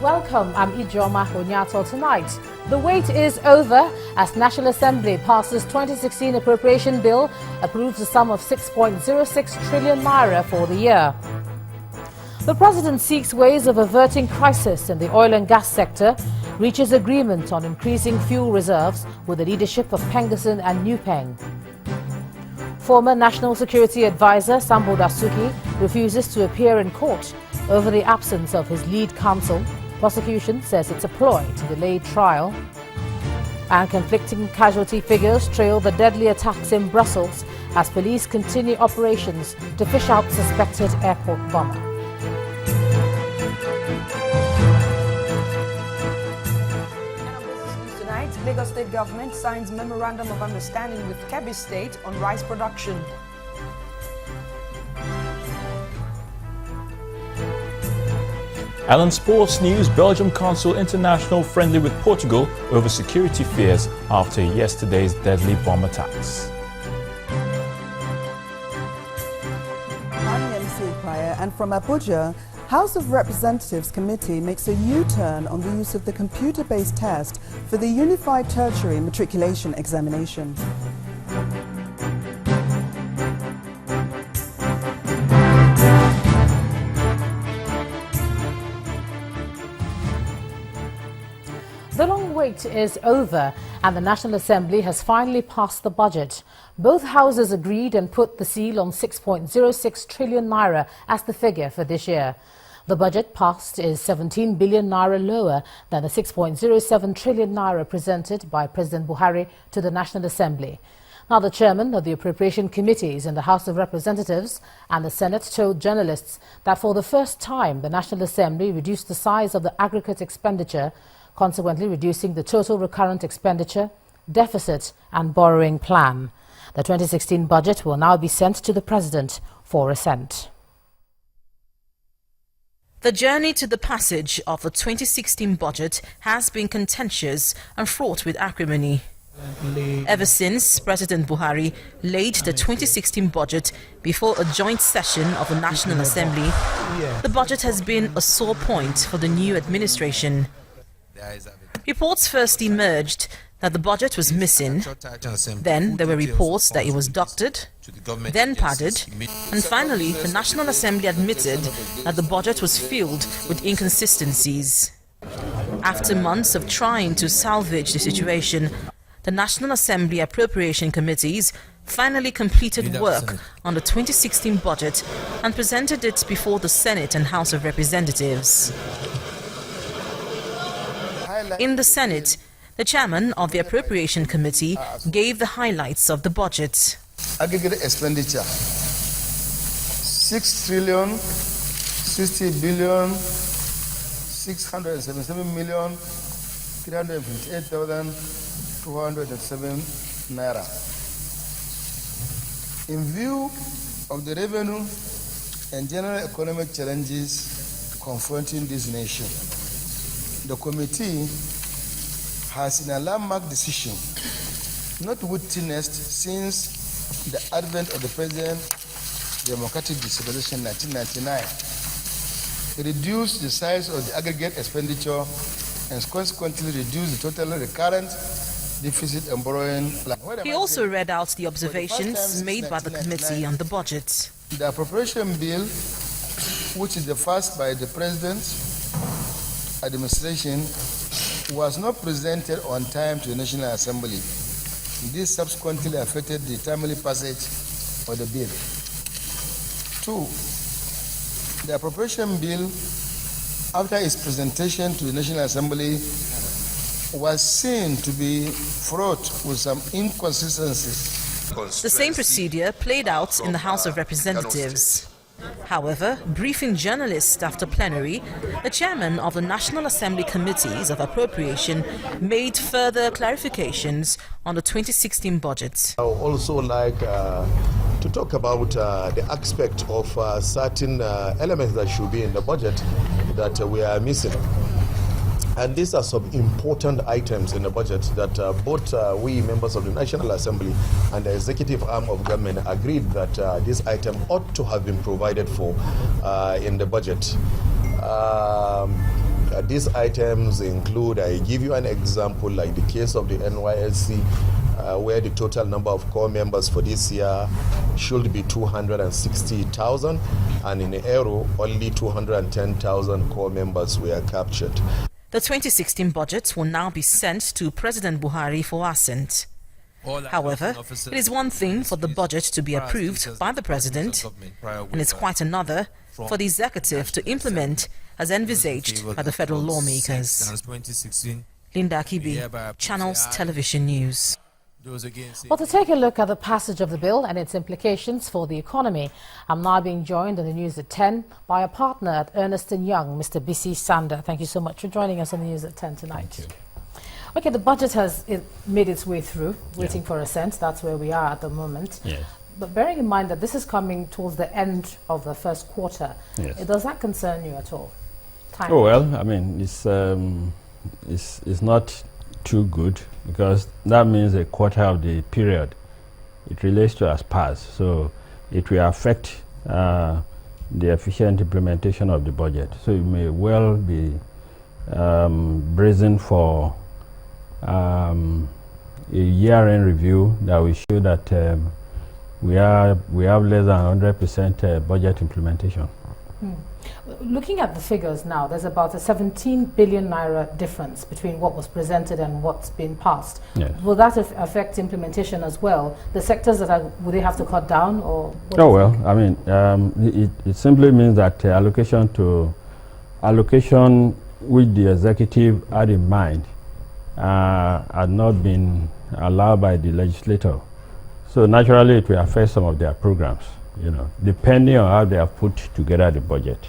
Welcome, I'm Ijoma Onyato. Tonight, the wait is over as National Assembly passes 2016 appropriation bill, approves a sum of 6.06 trillion naira for the year. The president seeks ways of averting crisis in the oil and gas sector, reaches agreement on increasing fuel reserves with the leadership of Pengassan and Nupeng. Former National Security Advisor Sambo Dasuki refuses to appear in court over the absence of his lead counsel. Prosecution says it's a ploy to delay trial. And conflicting casualty figures trail the deadly attacks in Brussels as police continue operations to fish out suspected airport bomber. Tonight, Lagos State government signs memorandum of understanding with Kebbi State on rice production. Alan Sports News, Belgium Council International friendly with Portugal over security fears after yesterday's deadly bomb attacks. I'm MC Prior, and from Abuja, House of Representatives Committee makes a U-turn on the use of the computer-based test for the Unified Tertiary Matriculation Examination. The long wait is over and the National Assembly has finally passed the budget. Both houses agreed and put the seal on 6.06 trillion naira as the figure for this year. The budget passed is 17 billion naira lower than the 6.07 trillion naira presented by President Buhari to the National Assembly. Now, the chairman of the appropriation committees in the House of Representatives and the Senate told journalists that for the first time the National Assembly reduced the size of the aggregate expenditure, consequently reducing the total recurrent expenditure, deficit and borrowing plan. The 2016 budget will now be sent to the President for assent. The journey to the passage of the 2016 budget has been contentious and fraught with acrimony. Ever since President Buhari laid the 2016 budget before a joint session of the National Assembly, the budget has been a sore point for the new administration. Reports first emerged that the budget was missing, then there were reports that it was doctored, then padded, and finally the National Assembly admitted that the budget was filled with inconsistencies. After months of trying to salvage the situation, the National Assembly Appropriation Committees finally completed work on the 2016 budget and presented it before the Senate and House of Representatives. In the Senate, the chairman of the Appropriation Committee gave the highlights of the budget. Aggregate expenditure 6 trillion 60 billion 677 million 358,207 naira. In view of the revenue and general economic challenges confronting this nation, the committee has, in a landmark decision, not witnessed since the advent of the President's Democratic Dispensation in 1999, reduced the size of the aggregate expenditure and consequently reduced the total recurrent deficit and borrowing plan. He also read out the observations made by the committee on the budget. The appropriation bill, which is the first by the President's administration, was not presented on time to the National Assembly. This subsequently affected the timely passage of the bill. 2. The appropriation bill, after its presentation to the National Assembly, was seen to be fraught with some inconsistencies. The same procedure played out in the House of Representatives. However, briefing journalists after plenary, the chairman of the National Assembly Committees of Appropriation made further clarifications on the 2016 budget. I would also like to talk about the aspect of certain elements that should be in the budget that we are missing. And these are some important items in the budget that both we members of the National Assembly and the executive arm of government agreed that this item ought to have been provided for in the budget. These items include, I give you an example, like the case of the NYSC, where the total number of core members for this year should be 260,000, and in Aero, only 210,000 core members were captured. The 2016 budget will now be sent to President Buhari for assent. However, it is one thing for the budget to be approved by the President, and it's quite another for the executive to implement as envisaged by the federal lawmakers. Linda Akibi, Channels Television News. Well, to take a look at the passage of the bill and its implications for the economy, I'm now being joined on the news at 10 by a partner at Ernst & Young, Mr. Bisi Sander. Thank you so much for joining us on the news at 10 tonight. Thank you. Okay, the budget has made its way through, waiting for assent. That's where we are at the moment. Yes. But bearing in mind that this is coming towards the end of the first quarter, Yes. does that concern you at all? Time. Oh, well, I mean, it's not too good, because that means a quarter of the period it relates to has passed. So it will affect the efficient implementation of the budget. So it may well be brazen for a year-end review that will show that we have less than 100% budget implementation. Looking at the figures now, there's about a 17 billion naira difference between what was presented and what's been passed. Yes. Will that affect implementation as well? The sectors that will they have to cut down, or? Oh, well, I mean, it simply means that allocation which the executive had in mind had not been allowed by the legislator. So naturally it will affect some of their programs, depending on how they have put together the budget.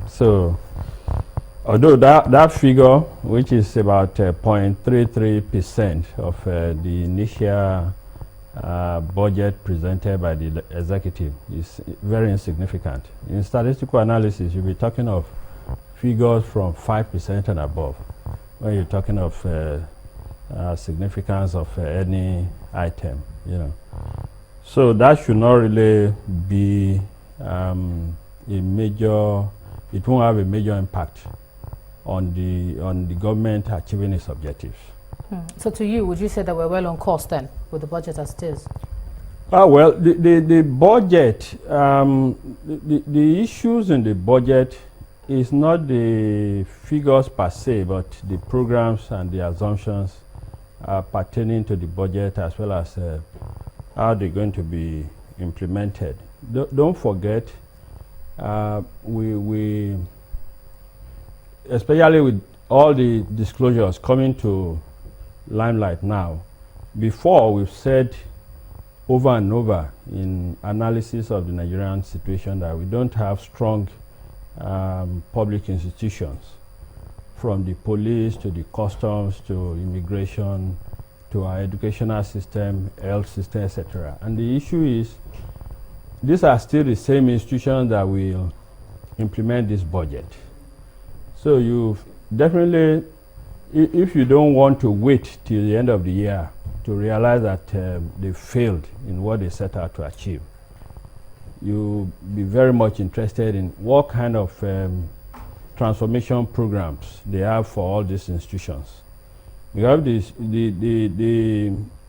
So although that figure, which is about 0.33% of the initial budget presented by the executive, is very insignificant. In statistical analysis, you'll be talking of figures from 5% and above when you're talking of significance of any item, So that should not really be a major, it won't have a major impact on the government achieving its objectives. So to you, would you say that we're well on course then with the budget as it is? Well, the budget, the issues in the budget is not the figures per se, but the programs and the assumptions pertaining to the budget, as well as how they're going to be implemented. Don't forget, we especially with all the disclosures coming to limelight now, before we've said over and over in analysis of the Nigerian situation that we don't have strong public institutions, from the police to the customs to immigration to our educational system, health system, etc. And the issue is, these are still the same institutions that will implement this budget. So you definitely, if you don't want to wait till the end of the year to realize that they failed in what they set out to achieve, you'll be very much interested in what kind of transformation programs they have for all these institutions. Because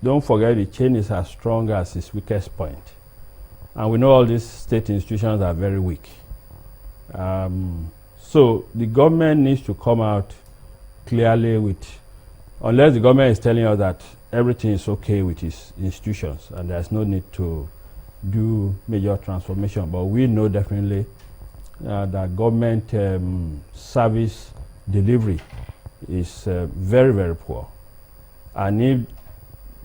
don't forget, the chain is as strong as its weakest point. And we know all these state institutions are very weak. So the government needs to come out clearly with, unless the government is telling us that everything is okay with its institutions and there's no need to do major transformation. But we know definitely that government service delivery is very, very poor. And if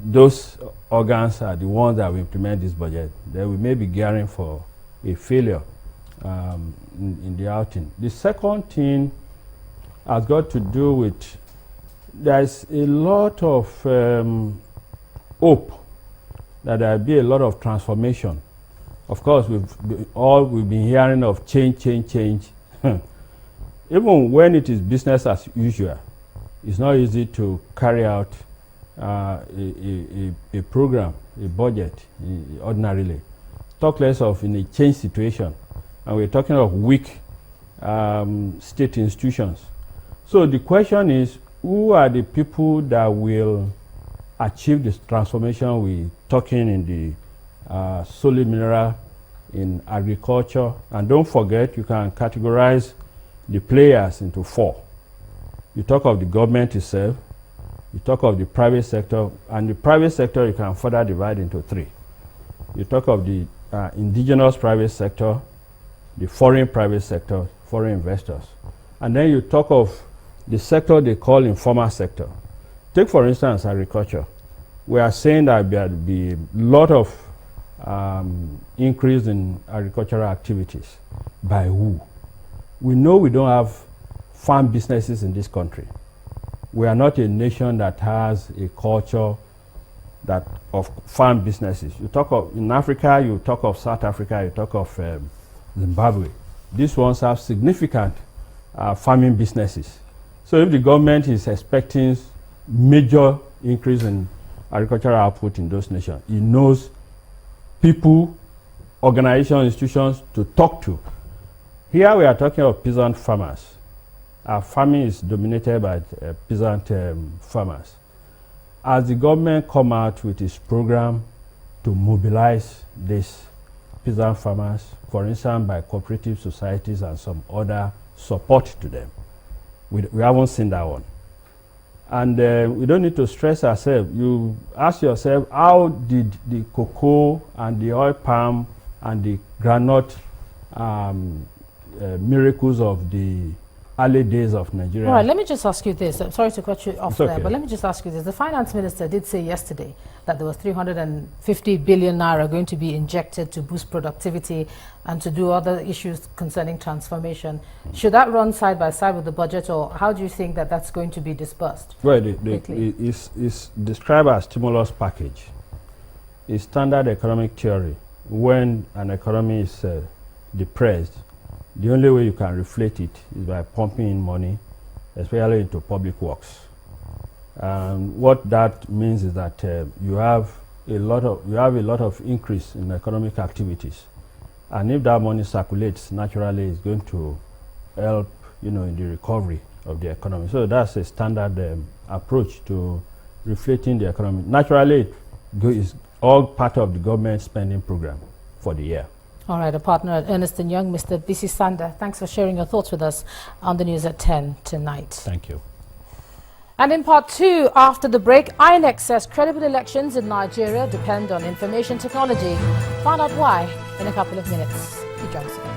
those organs are the ones that will implement this budget, then we may be gearing for a failure in the outing. The second thing has got to do with, there's a lot of hope that there will be a lot of transformation. Of course, we've been hearing of change. Even when it is business as usual, it's not easy to carry out a program, a budget, ordinarily. Talk less of in a change situation. And we're talking of weak state institutions. So the question is, who are the people that will achieve this transformation we're talking in the solid mineral, in agriculture? And don't forget, you can categorize the players into 4. You talk of the government itself, you talk of the private sector, and the private sector you can further divide into 3. You talk of the indigenous private sector, the foreign private sector, foreign investors. And then you talk of the sector they call informal sector. Take, for instance, agriculture. We are saying that there will be a lot of increase in agricultural activities. By who? We know we don't have farm businesses in this country. We are not a nation that has a culture that of farm businesses. You talk of, in Africa, you talk of South Africa, you talk of Zimbabwe. These ones have significant farming businesses. So if the government is expecting major increase in agricultural output in those nations, it knows people, organizations, institutions to talk to. Here we are talking of peasant farmers. Our farming is dominated by peasant farmers. As the government come out with its program to mobilize these peasant farmers, for instance, by cooperative societies and some other support to them, we haven't seen that one. And we don't need to stress ourselves. You ask yourself, how did the cocoa and the oil palm and the granite miracles of the early days of Nigeria? All right, let me just ask you this. I'm sorry to cut you off Okay. there, but let me just ask you this. The finance minister did say yesterday that there was 350 billion naira going to be injected to boost productivity and to do other issues concerning transformation. Should that run side by side with the budget, or how do you think that that's going to be dispersed? Well, it's described as stimulus package. It's standard economic theory. When an economy is depressed, the only way you can reflate it is by pumping in money, especially into public works. What that means is that you have a lot of increase in economic activities, and if that money circulates naturally, it's going to help, in the recovery of the economy. So that's a standard approach to reflating the economy. Naturally, it's all part of the government spending program for the year. All right, a partner at Ernst & Young, Mr. Bisi Sander, thanks for sharing your thoughts with us on the news at 10 tonight. Thank you. And in part 2, after the break, INEC says credible elections in Nigeria depend on information technology. Find out why in a couple of minutes. You join us again.